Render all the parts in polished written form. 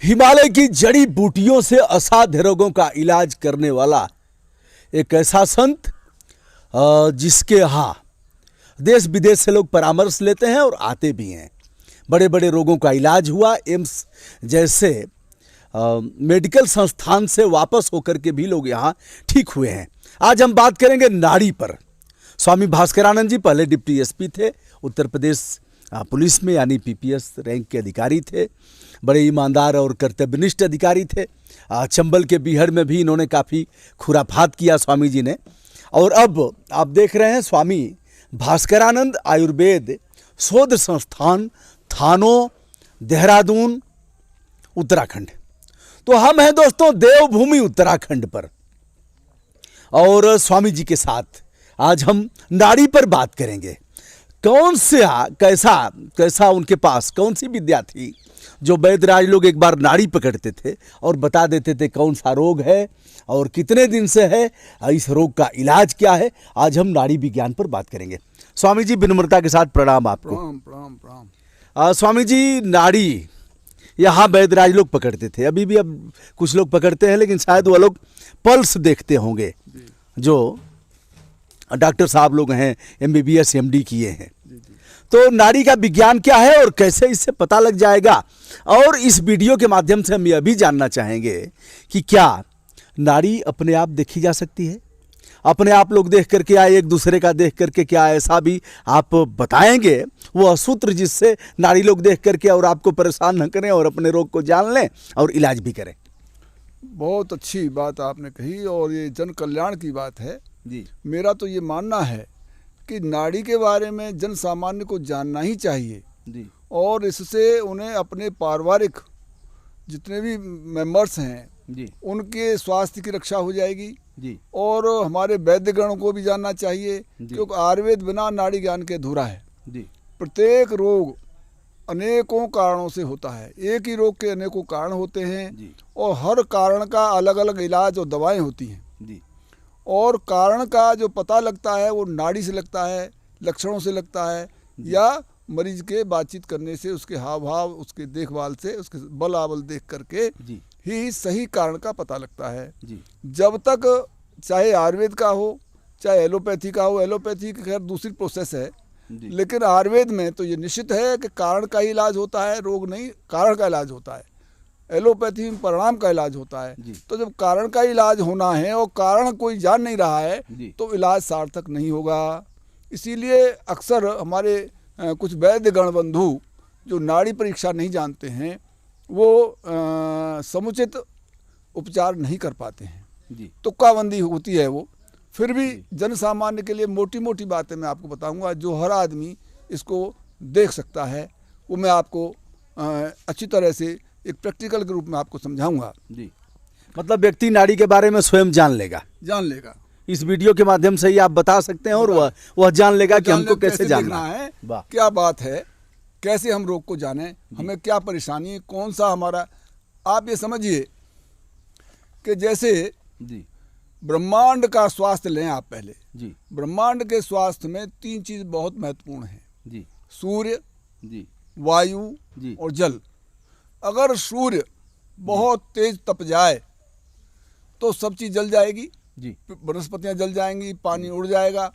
हिमालय की जड़ी बूटियों से असाध्य रोगों का इलाज करने वाला एक ऐसा संत जिसके यहाँ देश विदेश से लोग परामर्श लेते हैं और आते भी हैं। बड़े बड़े रोगों का इलाज हुआ। एम्स जैसे मेडिकल संस्थान से वापस होकर के भी लोग यहाँ ठीक हुए हैं। आज हम बात करेंगे नाड़ी पर। स्वामी भास्करानंद जी पहले डिप्टी एसपी थे, उत्तर प्रदेश पुलिस में, यानी पीपीएस रैंक के अधिकारी थे। बड़े ईमानदार और कर्तव्यनिष्ठ अधिकारी थे। चंबल के बीहड़ में भी इन्होंने काफ़ी खुराफात किया स्वामी जी ने। और अब आप देख रहे हैं स्वामी भास्करानंद आयुर्वेद शोध संस्थान, थानो, देहरादून, उत्तराखंड। तो हम हैं दोस्तों देवभूमि उत्तराखंड पर, और स्वामी जी के साथ आज हम नाड़ी पर बात करेंगे। कौन से कैसा उनके पास कौन सी विद्या थी जो वैद्यराज लोग एक बार नाड़ी पकड़ते थे और बता देते थे कौन सा रोग है और कितने दिन से है, इस रोग का इलाज क्या है। आज हम नाड़ी विज्ञान पर बात करेंगे। स्वामी जी विनम्रता के साथ प्रणाम आपको। प्रणाम। स्वामी जी, नाड़ी यहाँ वैद्यराज लोग पकड़ते थे, अभी भी अब कुछ लोग पकड़ते हैं, लेकिन शायद वो लोग पल्स देखते होंगे, जो डॉक्टर साहब लोग हैं, एमबीबीएस एमडी किए हैं। तो नाड़ी का विज्ञान क्या है और कैसे इससे पता लग जाएगा, और इस वीडियो के माध्यम से हम यह भी जानना चाहेंगे कि क्या नाड़ी अपने आप देखी जा सकती है, अपने आप लोग देख करके या एक दूसरे का देख करके, क्या ऐसा भी आप बताएंगे वो सूत्र जिससे नाड़ी लोग देख करके और आपको परेशान न करें और अपने रोग को जान लें और इलाज भी करें। बहुत अच्छी बात आपने कही और ये जन कल्याण की बात है जी। मेरा तो ये मानना है कि नाड़ी के बारे में जन सामान्य को जानना ही चाहिए जी। और इससे उन्हें अपने पारिवारिक जितने भी मेंबर्स हैं जी। उनके स्वास्थ्य की रक्षा हो जाएगी जी। और हमारे वैद्यगणों को भी जानना चाहिए, क्योंकि आयुर्वेद बिना नाड़ी ज्ञान के अधूरा है। जी। प्रत्येक रोग अनेकों कारणों से होता है, एक ही रोग के अनेकों कारण होते हैं और हर कारण का अलग अलग इलाज और दवाएं होती हैं जी। और कारण का जो पता लगता है वो नाड़ी से लगता है, लक्षणों से लगता है, या मरीज के बातचीत करने से, उसके हाव भाव, उसके देखभाल से, उसके बल आवल देख करके ही सही कारण का पता लगता है जी। जब तक चाहे आयुर्वेद का हो चाहे एलोपैथी का हो, एलोपैथी की खैर दूसरी प्रोसेस है, लेकिन आयुर्वेद में तो ये निश्चित है कि कारण का ही इलाज होता है, रोग नहीं कारण का इलाज होता है। एलोपैथी में परिणाम का इलाज होता है। तो जब कारण का इलाज होना है और कारण कोई जान नहीं रहा है तो इलाज सार्थक नहीं होगा। इसीलिए अक्सर हमारे कुछ वैद्य गण बंधु जो नाड़ी परीक्षा नहीं जानते हैं वो समुचित उपचार नहीं कर पाते हैं, तुक्काबंदी होती है वो। फिर भी जन सामान्य के लिए मोटी मोटी बातें मैं आपको बताऊंगा जो हर आदमी इसको देख सकता है, वो मैं आपको अच्छी तरह से एक प्रैक्टिकल के रूप में आपको समझाऊंगा जी। मतलब व्यक्ति नाड़ी के बारे में स्वयं जान लेगा। इस वीडियो के माध्यम से ही आप बता सकते हैं और वह जान लेगा कि हमको कैसे जानना है, क्या बात है, कैसे हम रोग को जाने, हमें क्या परेशानी है, कौन सा हमारा। आप ये समझिए कि जैसे ब्रह्मांड का स्वास्थ्य लें आप पहले जी। ब्रह्मांड के स्वास्थ्य में तीन चीज बहुत महत्वपूर्ण है जी। सूर्य जी, वायु जी और जल। अगर सूर्य बहुत तेज तप जाए तो सब चीज जल जाएगी जी, वनस्पतियां जल जाएंगी, पानी उड़ जाएगा,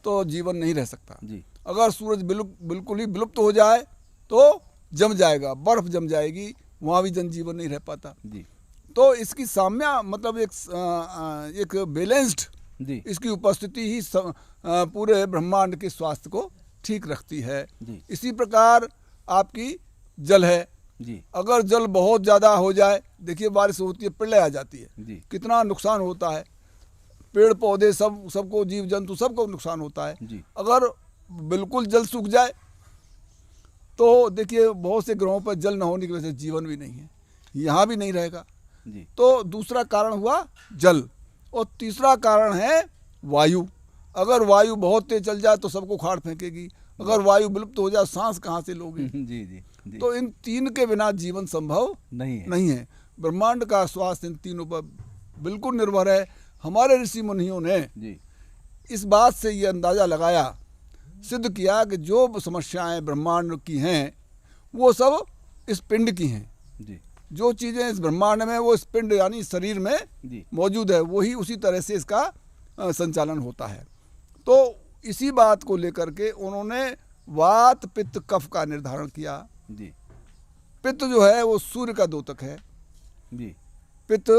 तो जीवन नहीं रह सकता जी। अगर सूरज बिल्कुल ही विलुप्त हो जाए तो जम जाएगा, बर्फ जम जाएगी, वहां भी जनजीवन नहीं रह पाता जी। तो इसकी साम्य मतलब एक बैलेंस्ड इसकी उपस्थिति ही पूरे ब्रह्मांड के स्वास्थ्य को ठीक रखती है जी। इसी प्रकार आपकी जल है जी। अगर जल बहुत ज़्यादा हो जाए, देखिए बारिश होती है, प्रलय आ जाती है जी। कितना नुकसान होता है, पेड़ पौधे सबको, जीव जंतु सबको नुकसान होता है जी। अगर बिल्कुल जल सूख जाए तो देखिए बहुत से ग्रहों पर जल न होने की वजह से जीवन भी नहीं है, यहाँ भी नहीं रहेगा जी। तो दूसरा कारण हुआ जल, और तीसरा कारण है वायु। अगर वायु बहुत तेज चल जाए तो सबको उखाड़ फेंकेगी, अगर वायु विलुप्त हो जाए सांस कहाँ से लोगे जी जी। तो इन तीन के बिना जीवन संभव नहीं है। ब्रह्मांड का स्वास्थ्य इन तीनों पर बिल्कुल निर्भर है। हमारे ऋषि मुनियों ने इस बात से ये अंदाजा लगाया, सिद्ध किया कि जो समस्याएं ब्रह्मांड की हैं वो सब इस पिंड की हैं जी। जो चीज़ें इस ब्रह्मांड में वो इस पिंड यानी शरीर में जी। मौजूद है, वही उसी तरह से इसका संचालन होता है। तो इसी बात को लेकर के उन्होंने वात पित्त कफ का निर्धारण किया। जी पित्त जो है वो सूर्य का द्योतक है। जी पित्त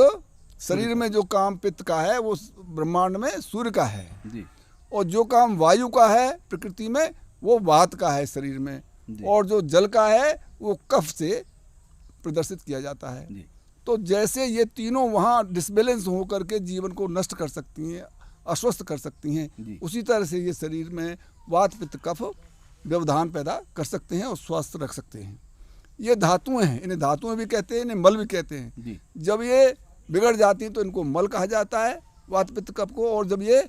शरीर में जो काम पित्त का है वो ब्रह्मांड में सूर्य का है, जी और जो काम वायु का है प्रकृति में वो वात का है शरीर में, जी। और जो जल का है वो कफ से प्रदर्शित किया जाता है। जी तो जैसे ये तीनों वहाँ डिसबैलेंस होकर के जीवन को नष्ट कर सकती हैं, अस्वस्थ कर सकती जी। हैं, उसी तरह से ये शरीर में वात पित्त कफ व्यवधान पैदा कर सकते हैं और स्वस्थ रख सकते हैं। ये धातुएं हैं, इन्हें धातुएं भी कहते हैं, इन्हें मल भी कहते हैं। जी। जब ये बिगड़ जाती हैं तो इनको मल कहा जाता है, वात पित्त कफ को, और जब ये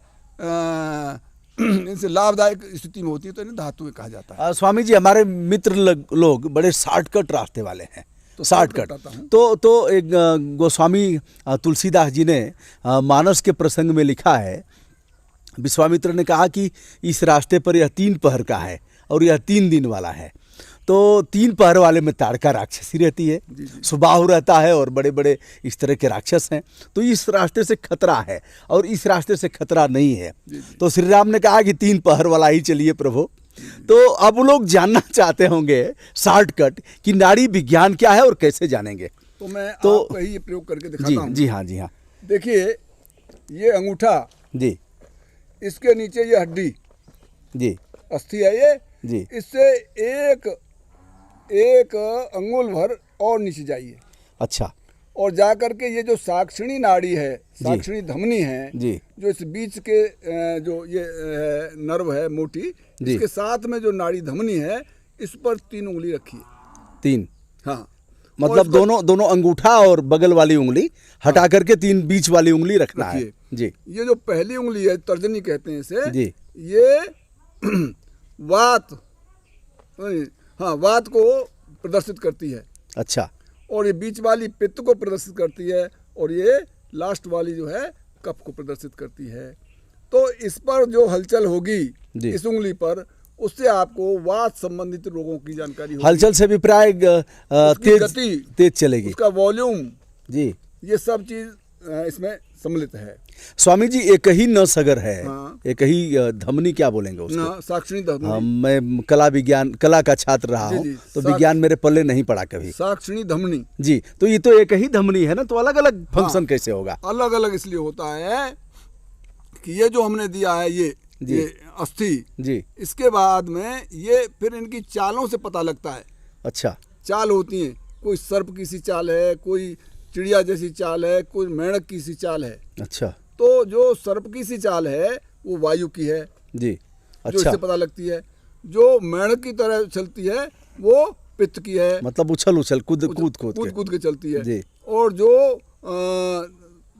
इनसे लाभदायक स्थिति में होती है तो इन्हें धातुएं कहा जाता है। स्वामी जी, हमारे मित्र लोग बड़े शॉर्टकट रास्ते वाले हैं, तो शॉर्टकट बताता हूं। तो एक गोस्वामी तुलसीदास जी ने मानस के प्रसंग में लिखा है, विश्वामित्र ने कहा कि इस रास्ते पर यह 3 पहर का है और यह 3 दिन वाला है। तो 3 पहर वाले में ताड़का राक्षसी रहती है, जी, जी। सुबाहु रहता है और बड़े बड़े इस तरह के राक्षस हैं। तो इस रास्ते से खतरा है और इस रास्ते से खतरा नहीं है। जी, जी। तो श्री राम ने कहा कि 3 पहर वाला ही चलिए प्रभु। तो अब लोग जानना चाहते होंगे शॉर्टकट कि नाड़ी विज्ञान क्या है और कैसे जानेंगे। तो मैं तो आपको ही प्रयोग करके जी दिखाता हूँ। जी हाँ जी हाँ देखिए, ये अंगूठा, जी इसके नीचे ये हड्डी जी अस्थि है ये, जी इससे एक अंगुल भर और नीचे जाइए, अच्छा और जा करके ये जो साक्षिणी नाड़ी है, साक्षिणी धमनी है, जी जो इस बीच के जो ये नर्व है मोटी, जी। इसके साथ में जो नाड़ी धमनी है, इस पर 3 उंगली रखिए। 3 हाँ, मतलब और इसको दोनों अंगूठा और बगल वाली उंगली हटा करके 3 बीच वाली उंगली रखना है। रखिए। जी ये जो पहली उंगली है, तर्जनी कहते हैं इसे, जी ये वात, हाँ, वात को प्रदर्शित करती है, अच्छा और ये बीच वाली पित्त को प्रदर्शित करती है, और ये लास्ट वाली जो है कफ को प्रदर्शित करती है। तो इस पर जो हलचल होगी जी। इस उंगली पर, उससे आपको वात संबंधित रोगों की जानकारी होगी। हलचल से भी प्राय उसकी तेज गति, तेज चलेगी। उसका वॉल्यूम, जी ये सब चीज इसमें सम्मिलित है। स्वामी जी, एक ही न सगर है, हाँ। एक ही धमनी क्या बोलेंगे उसको? ना, साक्षिणी धमनी। हाँ, मैं कला का छात्र रहा जी, हूँ, जी, तो विज्ञान मेरे पल्ले नहीं पड़ा कभी। साक्षिणी धमनी। जी, तो ये तो एक ही धमनी है ना, तो अलग अलग फंक्शन हाँ। कैसे होगा? अलग अलग इसलिए होता है कि ये जो हमने दिया है ये अस्थि, जी इसके बाद में ये फिर इनकी चालों से पता लगता है। अच्छा चाल होती हैं, कोई सर्प की सी चाल है, कोई चिड़िया जैसी चाल है, कोई मेंढक की सी चाल है। अच्छा तो जो सर्प की सी चाल है वो वायु की है, जी जो अच्छा, इससे पता लगती है। जो मेंढक की तरह चलती है वो पित्त की है, मतलब उछल कूद कूद के चलती है। जी। और जो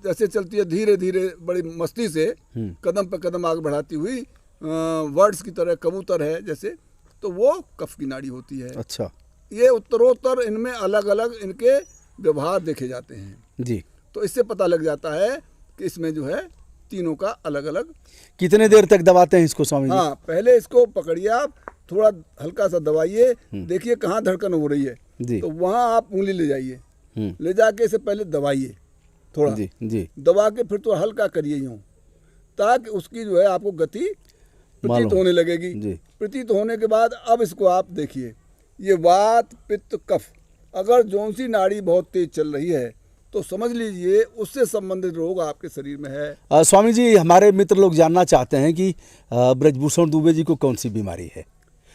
जैसे चलती है धीरे धीरे बड़ी मस्ती से, कदम पे कदम आगे बढ़ाती हुई, वर्ड्स की तरह, कबूतर है जैसे, तो वो कफ की नाड़ी होती है। अच्छा ये उत्तरोत्तर इनमें अलग अलग इनके व्यवहार देखे जाते हैं। जी। तो इससे पता लग जाता है कि इसमें जो है तीनों का अलग अलग। कितने देर तक दबाते हैं इसको स्वामी जी? हाँ, पहले इसको पकड़िए आप, थोड़ा हल्का सा दबाइए, देखिए कहाँ धड़कन हो रही है, जी। तो वहाँ आप उंगली ले जाइए, ले जाके इसे पहले दबाइए थोड़ा, जी जी दबा के फिर तो हल्का करिए यूँ, ताकि उसकी जो है आपको गति प्रतीत होने लगेगी। जी। प्रतीत होने के बाद अब इसको आप देखिए, ये वात पित्त कफ, अगर जौन सी नाड़ी बहुत तेज चल रही है तो समझ लीजिए उससे संबंधित रोग आपके शरीर में है। स्वामी जी, हमारे मित्र लोग जानना चाहते हैं कि ब्रजभूषण दुबे जी को कौन सी बीमारी है,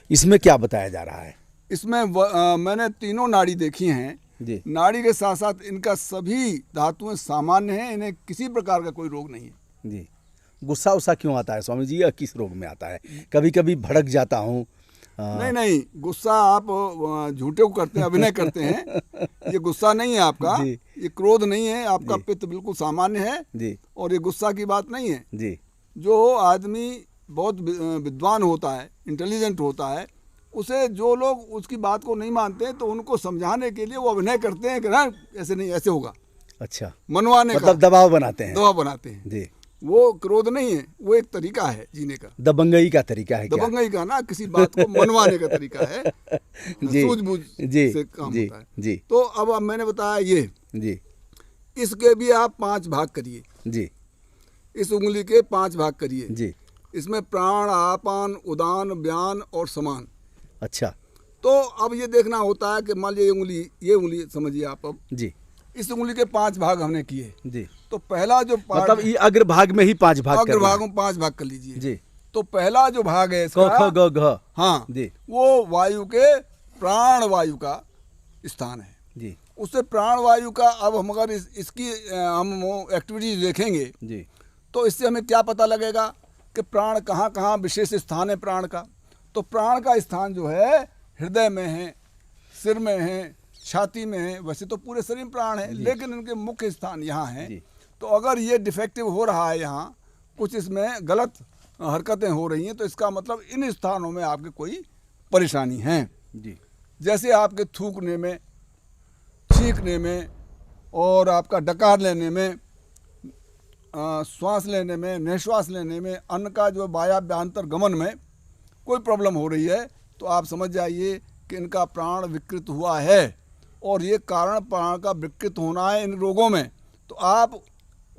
इसमें क्या बताया जा रहा है? इसमें मैंने तीनों नाड़ी देखी हैं जी। नाड़ी के साथ साथ इनका सभी धातुएं सामान्य हैं, इन्हें किसी प्रकार का कोई रोग नहीं है। जी। गुस्सा उस्सा क्यों आता है स्वामी जी, या किस रोग में आता है? कभी कभी भड़क जाता हूँ। नहीं, गुस्सा आप झूठे को करते हैं, अभिनय करते हैं। ये गुस्सा नहीं है आपका, ये क्रोध नहीं है आपका, पित्त बिल्कुल सामान्य है जी। और ये गुस्सा की बात नहीं है जी। जो आदमी बहुत विद्वान होता है, इंटेलिजेंट होता है, उसे जो लोग उसकी बात को नहीं मानते तो उनको समझाने के लिए वो अभिनय करते हैं कि ना ऐसे नहीं, ऐसे होगा। अच्छा, मनवाने मतलब दबाव बनाते हैं। दबाव बनाते हैं जी। वो क्रोध नहीं है, वो एक तरीका है जीने का, दबंगई का तरीका है क्या? दबंगई का ना, किसी बात को मनवाने का तरीका है, जी, सूझबूझ जी, से काम जी, होता है। जी, तो अब मैंने बताया ये, जी, इसके भी आप 5 भाग करिए, जी, इस उंगली के 5 भाग करिए। जी। इसमें प्राण, आपान, उदान, व्यान और समान। अच्छा। तो अब ये देखना होता है कि मान लीजिए ये उंगली समझिए आप, अब जी, इस उंगली के 5 भाग हमने किए। जी। तो पहला जो पार्ट, मतलब ये अग्रभाग में ही 5 भाग करना है। अग्रभागों 5 भाग कर लीजिए। जी। तो पहला जो भाग है क इसका, ख ग घ। हाँ जी, वो वायु के प्राण वायु का स्थान है। जी, उससे प्राण वायु का, अब हम अगर इसकी हम एक्टिविटीज देखेंगे जी, तो इससे हमें क्या पता लगेगा कि प्राण कहाँ कहाँ विशेष स्थान है प्राण का। तो प्राण का स्थान जो है हृदय में है, सिर में है, छाती में है। वैसे तो पूरे शरीर में प्राण है, लेकिन इनके मुख्य स्थान यहाँ है। जी। तो अगर ये डिफेक्टिव हो रहा है, यहाँ कुछ इसमें गलत हरकतें हो रही हैं, तो इसका मतलब इन स्थानों में आपके कोई परेशानी है। जी, जैसे आपके थूकने में, छींकने में और आपका डकार लेने में, श्वास लेने में, निश्वास लेने में, अन्न का जो वायव्यांतर गमन में कोई प्रॉब्लम हो रही है, तो आप समझ जाइए कि इनका प्राण विकृत हुआ है। और ये कारण प्राण का विकृत होना है इन रोगों में। तो आप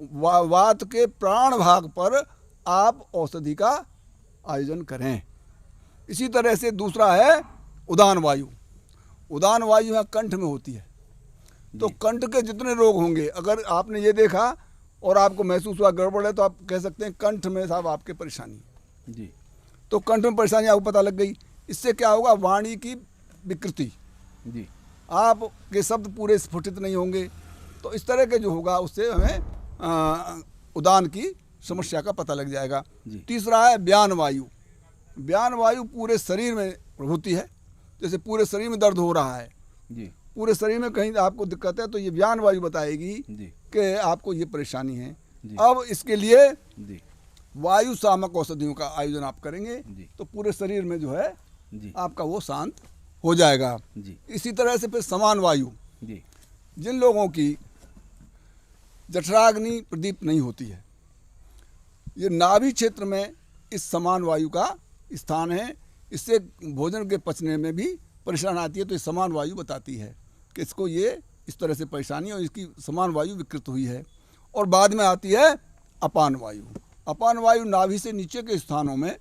वात के प्राण भाग पर आप औषधि का आयोजन करें। इसी तरह से दूसरा है उदान वायु। उदान वायु यहाँ कंठ में होती है। तो कंठ के जितने रोग होंगे, अगर आपने ये देखा और आपको महसूस हुआ गड़बड़ है, तो आप कह सकते हैं कंठ में साहब आपके परेशानी है। जी। तो कंठ में परेशानी आपको पता लग गई। इससे क्या होगा, वाणी की विकृति, जी, आपके शब्द पूरे स्फुटित नहीं होंगे। तो इस तरह के जो होगा, उससे हमें उदान की समस्या का पता लग जाएगा। तीसरा है व्यान वायु। व्यान वायु पूरे शरीर में होती है। जैसे पूरे शरीर में दर्द हो रहा है, जी, पूरे शरीर में कहीं आपको दिक्कत है, तो ये व्यान वायु बताएगी कि आपको ये परेशानी है। अब इसके लिए जी, वायु शामक औषधियों का आयोजन आप करेंगे, तो पूरे शरीर में जो है जी, आपका वो शांत हो जाएगा। जी, इसी तरह से फिर समान वायु, जी, जिन लोगों की जठराग्नि प्रदीप्त नहीं होती है, ये नाभि क्षेत्र में इस समान वायु का स्थान है। इससे भोजन के पचने में भी परेशानी आती है। तो ये समान वायु बताती है कि इसको ये इस तरह से परेशानी और इसकी समान वायु विकृत हुई है। और बाद में आती है अपान वायु। अपान वायु नाभि से नीचे के स्थानों में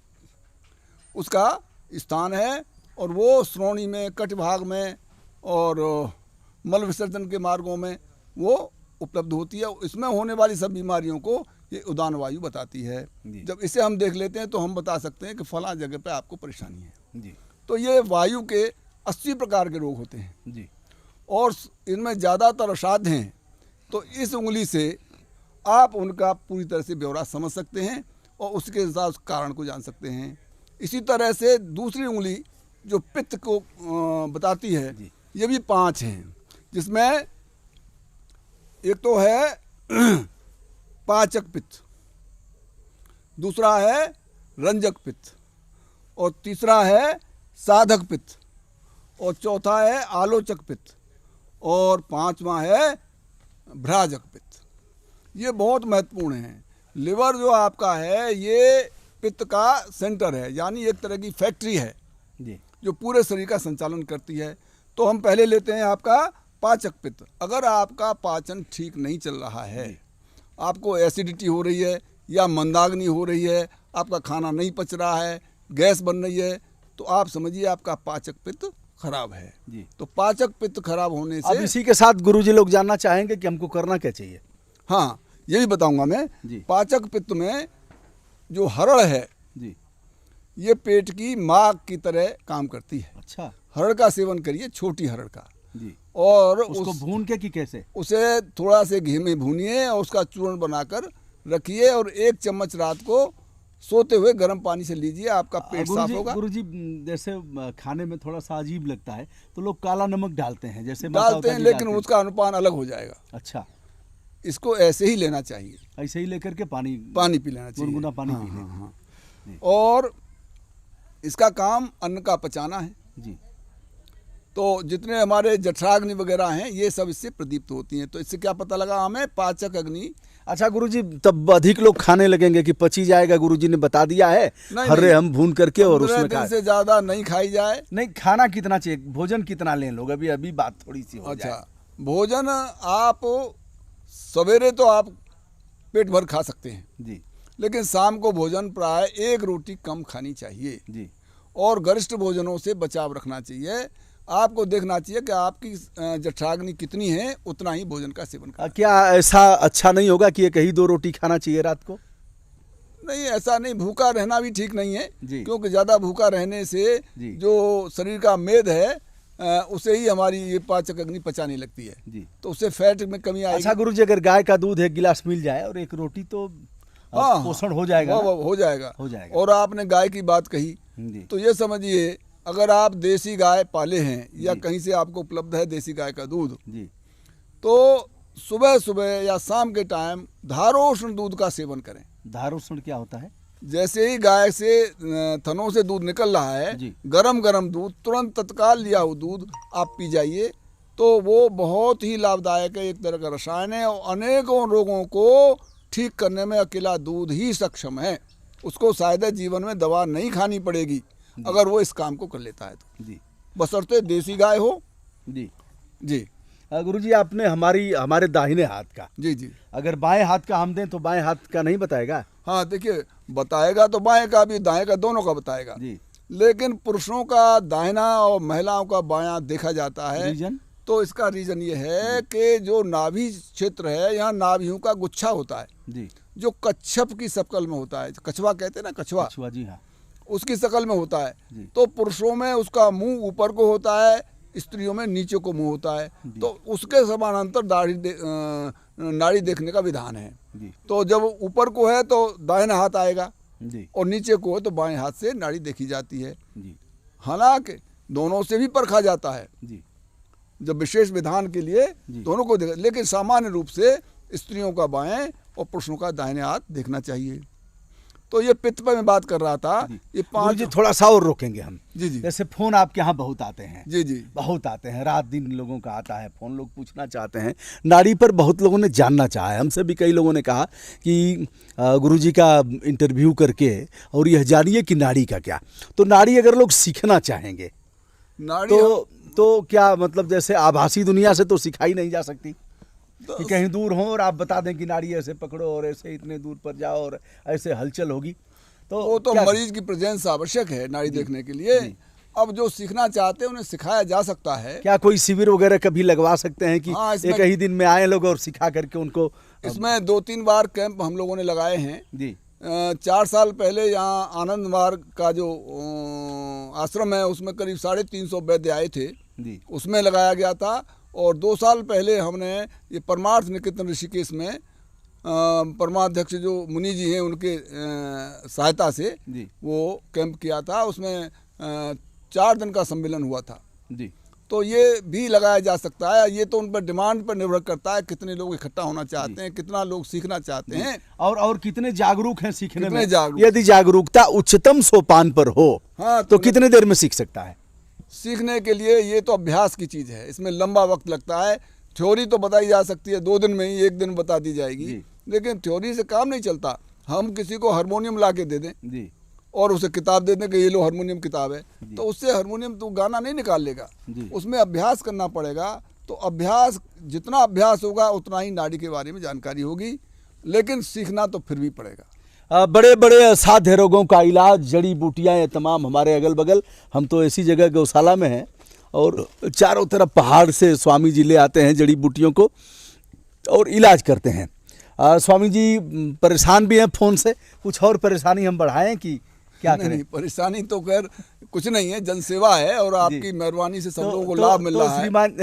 उसका स्थान है, और वो श्रोणी में, कटिभाग में और मल विसर्जन के मार्गों में वो उपलब्ध होती है। इसमें होने वाली सब बीमारियों को ये उदान वायु बताती है। जब इसे हम देख लेते हैं तो हम बता सकते हैं कि फला जगह पे आपको परेशानी है। जी, तो ये वायु के 80 प्रकार के रोग होते हैं, जी, और इनमें ज़्यादातर असाध्य हैं। तो इस उंगली से आप उनका पूरी तरह से ब्यौरा समझ सकते हैं और उसके हिसाब से कारण को जान सकते हैं। इसी तरह से दूसरी उंगली जो पित्त को बताती है, ये भी 5 हैं, जिसमें एक तो है पाचक पित्त, दूसरा है रंजक पित्त, और तीसरा है साधक पित्त, और चौथा है आलोचक पित्त, और 5वां है भ्राजक पित्त। ये बहुत महत्वपूर्ण है। लिवर जो आपका है ये पित्त का सेंटर है, यानी एक तरह की फैक्ट्री है जी, जो पूरे शरीर का संचालन करती है। तो हम पहले लेते हैं आपका पाचक पित्त। अगर आपका पाचन ठीक नहीं चल रहा है, आपको एसिडिटी हो रही है या मंदाग्नि हो रही है, आपका खाना नहीं पच रहा है, गैस बन रही है, तो आप समझिए आपका पाचक पित्त खराब है। जी। तो पाचक पित्त खराब होने अब से, इसी के साथ गुरुजी लोग जानना चाहेंगे कि हमको करना क्या चाहिए। हाँ ये भी बताऊंगा मैं। जी। पाचक पित्त में जो हरड़ है, जी, ये पेट की माग की तरह काम करती है। अच्छा, हरड़ का सेवन करिए, छोटी हरड़ का, जी, और उसको भून के कि कैसे? उसे थोड़ा से घी में भूनिए और उसका चूर्ण बनाकर रखिए, और 1 चम्मच रात को सोते हुए गर्म पानी से लीजिए, आपका पेट साफ होगा। गुरुजी, जैसे खाने में थोड़ा सा अजीब लगता है तो लोग काला नमक डालते हैं, जैसे डालते हैं, लेकिन उसका अनुपान अलग हो जाएगा। अच्छा, इसको ऐसे ही लेना चाहिए, ऐसे ही लेकर के पानी पी लेना चाहिए, गुनगुना पानी हाँ, पी लें। हाँ, हाँ। और इसका काम अन्न का पचाना है। जी, तो जितने हमारे जठराग्नि वगैरह हैं ये सब इससे प्रदीप्त होती हैं। तो इससे क्या पता लगा हमें, पाचक अग्नि। अच्छा गुरुजी, तब अधिक लोग खाने लगेंगे कि पची जाएगा? गुरुजी ने बता दिया है हर्रे हम भून करके और 15 उसमें दिन खाए। से ज्यादा नहीं खाई जाए। नहीं, खाना कितना चाहिए, भोजन कितना लें लोग? अभी अभी बात थोड़ी सी हो जाए। अच्छा, भोजन आप सवेरे तो आप पेट भर खा सकते हैं जी लेकिन शाम को भोजन प्राय 1 रोटी कम खानी चाहिए जी। और गरिष्ठ भोजनों से बचाव रखना चाहिए। आपको देखना चाहिए कि आपकी जठराग्नि कितनी है, उतना ही भोजन का सेवन करना। क्या ऐसा अच्छा नहीं होगा कि एक ही 2 रोटी खाना चाहिए रात को? नहीं, ऐसा नहीं, भूखा रहना भी ठीक नहीं है जी। क्योंकि ज़्यादा भूखा रहने से जी। जो शरीर का मेद है उसे ही हमारी ये पाचक अग्नि पचाने लगती है जी। तो उससे फैट में कमी आएगी। अच्छा गुरुजी, अगर गाय का दूध 1 गिलास मिल जाए और 1 रोटी तो हाँ, पोषण हो जाएगा ना? हो जाएगा। हो जाएगा। और आपने गाय की बात कही जी तो ये समझिए, अगर आप देसी गाय पाले हैं या कहीं से आपको उपलब्ध है देसी गाय का दूध, जी तो सुबह सुबह या शाम के टाइम धारोष्ण दूध का सेवन करें। धारोष्ण क्या होता है? जैसे ही गाय से थनों से दूध निकल रहा है, जी। गरम गरम दूध, तुरंत तत्काल लिया हुआ दूध आप पी जाइए तो वो बहुत ही लाभदायक है। एक तरह का रसायन है और अनेकों रोगों को ठीक करने में अकेला दूध ही सक्षम है। उसको शायद जीवन में दवा नहीं खानी पड़ेगी अगर वो इस काम को कर लेता है तो। जी बशर्ते देसी गाय हो। जी जी गुरुजी, आपने हमारे दाहिने हाथ का, जी जी अगर बाएं हाथ का हम दें तो बाएं हाथ का नहीं बताएगा? हाँ, देखिए, बताएगा तो बाएं का भी दाएं का दोनों का बताएगा जी। लेकिन पुरुषों का दाहिना और महिलाओं का बायां देखा जाता है। रीजन? तो इसका रीजन ये है कि जो नाभि क्षेत्र है, यहाँ नाभियों का गुच्छा होता है जी। जो कच्छप की शकल में होता है। कछवा कहते हैं ना, कछवा, कछुआ, जी हाँ। उसकी शकल में होता है। जी। तो पुरुषों में उसका मुंह ऊपर को होता है, स्त्रियों में नीचे को मुंह होता है। तो उसके समानांतर नाड़ी देखने का विधान है। जी तो जब ऊपर को है तो दाहिना हाथ आएगा जी और नीचे को है तो बाएं हाथ से नाड़ी देखी जाती है। जी हालांकि दोनों से भी परखा जाता है जी जब विशेष विधान के लिए जी। दोनों को देखा, लेकिन सामान्य रूप से स्त्रियों का बाएं और पुरुषों का दाहिने हाथ देखना चाहिए। तो ये पित्त पर मैं बात कर रहा था। ये 5 गुरुजी, थोड़ा सा और रोकेंगे हम। जी जी जैसे फोन आपके यहाँ बहुत आते हैं। जी जी बहुत आते हैं, रात दिन लोगों का आता है फोन। लोग पूछना चाहते हैं नाड़ी पर, बहुत लोगों ने जानना चाहा है। हमसे भी कई लोगों ने कहा कि गुरुजी का इंटरव्यू करके और यह जानिए कि नाड़ी का क्या। तो नाड़ी अगर लोग सीखना चाहेंगे नाड़ी तो क्या मतलब, जैसे आभासी दुनिया से तो सिखाई नहीं जा सकती कि कहीं दूर हो और आप बता दें कि नाड़ी ऐसे पकड़ो और ऐसे इतने दूर पर जाओ और ऐसे हलचल होगी? तो वो तो क्या- मरीज की प्रेजेंस आवश्यक है नाड़ी देखने के लिए। अब जो सीखना चाहते हैं उन्हें सिखाया जा सकता है। क्या कोई शिविर वगैरह कभी लगवा सकते हैं कि हाँ, इसमें- एक ही दिन में आए लोग और सिखा करके उनको? इसमें 2-3 बार कैंप हम लोगों ने लगाए हैं। जी 4 साल पहले यहाँ आनंद मार्ग का जो आश्रम है उसमें करीब 350 वैद्य आए थे, जी उसमें लगाया गया था। और 2 साल पहले हमने ये परमार्थ निकेतन ऋषिकेश में परमाध्यक्ष जो मुनि जी हैं उनके सहायता से जी वो कैंप किया था। उसमें 4 दिन का सम्मेलन हुआ था। जी तो ये भी लगाया जा सकता है। ये तो उन पर डिमांड पर निर्भर करता है कितने लोग इकट्ठा होना चाहते हैं, कितना लोग सीखना चाहते हैं और कितने जागरूक हैं सीखने कितने में। जागरूक। यदि जागरूकता उच्चतम सोपान पर हो हाँ, तो कितने देर में सीख सकता है? सीखने के लिए ये तो अभ्यास की चीज़ है, इसमें लंबा वक्त लगता है। थ्योरी तो बताई जा सकती है 2 दिन में ही, 1 दिन बता दी जाएगी, लेकिन थ्योरी से काम नहीं चलता। हम किसी को हारमोनियम ला के दे दें जी और उसे किताब दे दें कि ये लो हारमोनियम किताब है, तो उससे हारमोनियम तो गाना नहीं निकाल लेगा। उसमें अभ्यास करना पड़ेगा। तो अभ्यास, जितना अभ्यास होगा उतना ही नाड़ी के बारे में जानकारी होगी, लेकिन सीखना तो फिर भी पड़ेगा। बड़े बड़े असाध्य रोगों का इलाज, जड़ी बूटियाँ ये तमाम हमारे अगल बगल। हम तो ऐसी जगह गौशाला में हैं और चारों तरफ पहाड़ से स्वामी जी ले आते हैं जड़ी बूटियों को और इलाज करते हैं। स्वामी जी परेशान भी हैं फ़ोन से, कुछ और परेशानी हम बढ़ाएं कि क्या करें? नहीं, परेशानी तो खैर कुछ नहीं है, जनसेवा है और आपकी मेहरबानी से सब लोगों को लाभ मिल रहा है। श्रीमान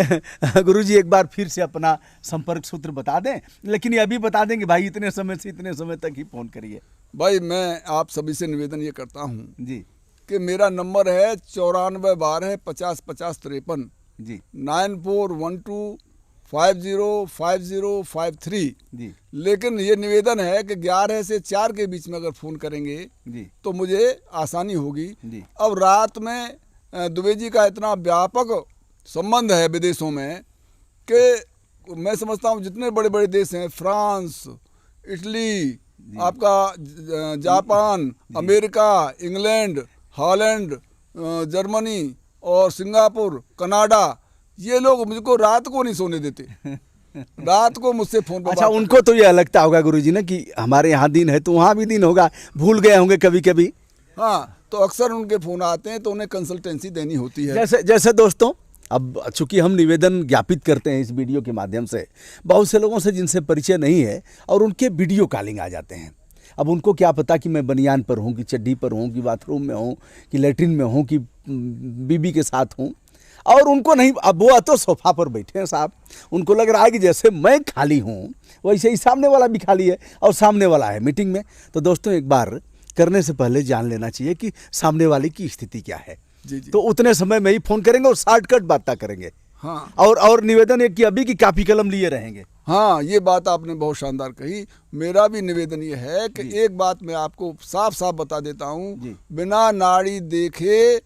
गुरुजी एक बार फिर से अपना संपर्क सूत्र बता दें, लेकिन ये भी बता दें कि भाई इतने समय से इतने समय तक ही फ़ोन करिए। भाई मैं आप सभी से निवेदन ये करता हूँ जी कि मेरा नंबर है 9412 50 50 53 जी 9412505053 जी लेकिन ये निवेदन है कि 11 से 4 के बीच में अगर फ़ोन करेंगे जी तो मुझे आसानी होगी। जी अब रात में दुबे जी का इतना व्यापक संबंध है विदेशों में कि मैं समझता हूँ जितने बड़े बड़े देश हैं, फ्रांस, इटली, आपका Japan, America, England, Holland, Germany और सिंगापुर, कनाडा, ये लोग मुझको रात को नहीं सोने देते। रात को मुझसे फोन पर अच्छा, उनको तो ये लगता होगा गुरुजी ना कि हमारे यहाँ दिन है तो वहाँ भी दिन होगा, भूल गए होंगे कभी कभी। हाँ, तो अक्सर उनके फोन आते हैं तो उन्हें कंसल्टेंसी देनी होती है। जैसे दोस्तों, अब चूंकि हम निवेदन ज्ञापित करते हैं इस वीडियो के माध्यम से, बहुत से लोगों से जिनसे परिचय नहीं है और उनके वीडियो कॉलिंग आ जाते हैं। अब उनको क्या पता कि मैं बनियान पर हूँ, कि चड्डी पर हूँ, कि बाथरूम में हूँ, कि लेटरिन में हूँ, कि बीबी के साथ हूँ, और उनको नहीं। अब वो तो सोफा पर बैठे हैं साहब, उनको लग रहा है कि जैसे मैं खाली हूँ वैसे ही सामने वाला भी खाली है और सामने वाला है मीटिंग में। तो दोस्तों, एक बार करने से पहले जान लेना चाहिए कि सामने वाले की स्थिति क्या है। जी जी। तो उतने समय में ही फोन करेंगे और शॉर्टकट बातें करेंगे। हाँ, और निवेदन है कि अभी की कापी कलम लिए रहेंगे। हाँ, ये बात आपने बहुत शानदार कही। मेरा भी निवेदन ये है कि एक बात मैं आपको साफ साफ बता देता हूँ, बिना नाड़ी देखे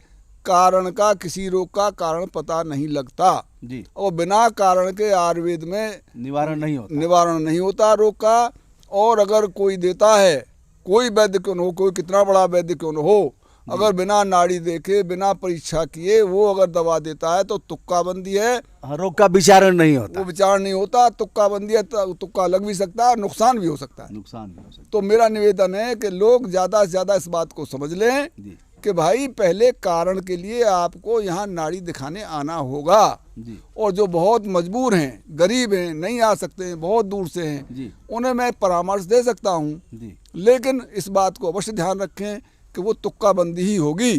कारण का, किसी रोग का कारण पता नहीं लगता जी। और बिना कारण के आयुर्वेद में निवारण नहीं होता रोग का। और अगर कोई देता है, कोई वैद्य क्यों न हो, कोई कितना बड़ा वैद्य क्यों न हो, अगर बिना नाड़ी देखे, बिना परीक्षा किए वो अगर दवा देता है तो तुक्का बंदी है, रोग का विचारण नहीं होता। वो विचार नहीं होता, तुक्का बंदी है, तुक्का लग भी सकता है, नुकसान भी हो सकता है। तो मेरा निवेदन है कि लोग ज़्यादा से ज़्यादा इस बात को समझ लें कि भाई पहले कारण के लिए आपको यहाँ नाड़ी दिखाने आना होगा। और जो बहुत मजबूर हैं, गरीब हैं, नहीं आ सकते हैं, बहुत दूर से हैं, उन्हें मैं परामर्श दे सकता हूँ, लेकिन इस बात को अवश्य ध्यान रखें कि वो तुक्का बंदी ही होगी।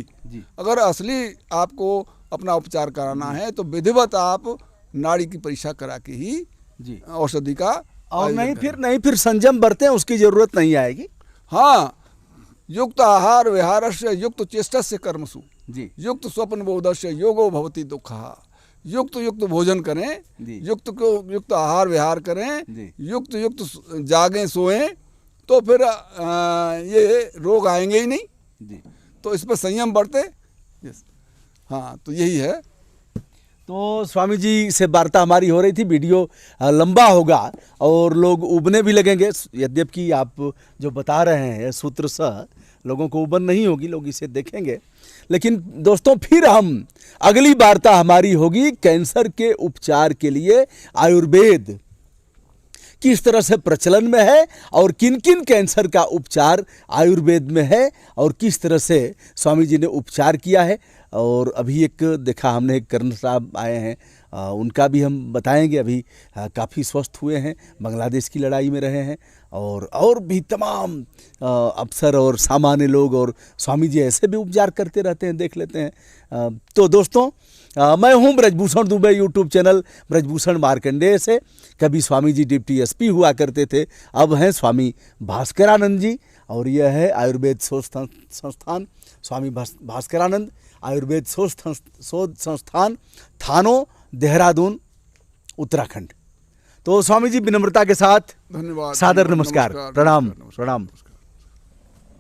अगर असली आपको अपना उपचार कराना है तो विधिवत आप नाड़ी की परीक्षा करा के ही औषधि का, और नहीं फिर संयम बरतें, उसकी जरूरत नहीं आएगी। हाँ, युक्त आहार विहारस्य युक्त चेष्टस्य कर्मसु युक्त स्वप्न बोधस्य योगो भवति दुःखः। युक्त भोजन करें, युक्त आहार विहार करें, युक्त जागें सोएं, तो फिर ये रोग आएंगे ही नहीं। तो इस पर संयम बरते। हाँ, तो यही है। तो स्वामी जी से वार्ता हमारी हो रही थी। वीडियो लंबा होगा और लोग उबने भी लगेंगे, यद्यपि आप जो बता रहे हैं सूत्र सह लोगों को उबन नहीं होगी, लोग इसे देखेंगे। लेकिन दोस्तों, फिर हम अगली वार्ता हमारी होगी कैंसर के उपचार के लिए आयुर्वेद किस तरह से प्रचलन में है और किन किन कैंसर का उपचार आयुर्वेद में है और किस तरह से स्वामी जी ने उपचार किया है। और अभी एक देखा हमने, एक कर्ण साहब आए हैं, उनका भी हम बताएंगे। अभी काफ़ी स्वस्थ हुए हैं, बांग्लादेश की लड़ाई में रहे हैं, और भी तमाम अफसर और सामान्य लोग और स्वामी जी ऐसे भी उपचार करते रहते हैं, देख लेते हैं। तो दोस्तों, मैं हूं ब्रजभूषण दुबे, यूट्यूब चैनल ब्रजभूषण मार्कंडेय से। कभी स्वामी जी डिप्टी एसपी हुआ करते थे, अब हैं स्वामी भास्करानंद जी, और यह है आयुर्वेद शोध संस्थान स्वामी भास्करानंद आयुर्वेद शोध संस्थान, थानो, देहरादून, उत्तराखंड। तो स्वामी जी विनम्रता के साथ धन्यवाद, सादर नमस्कार, प्रणाम।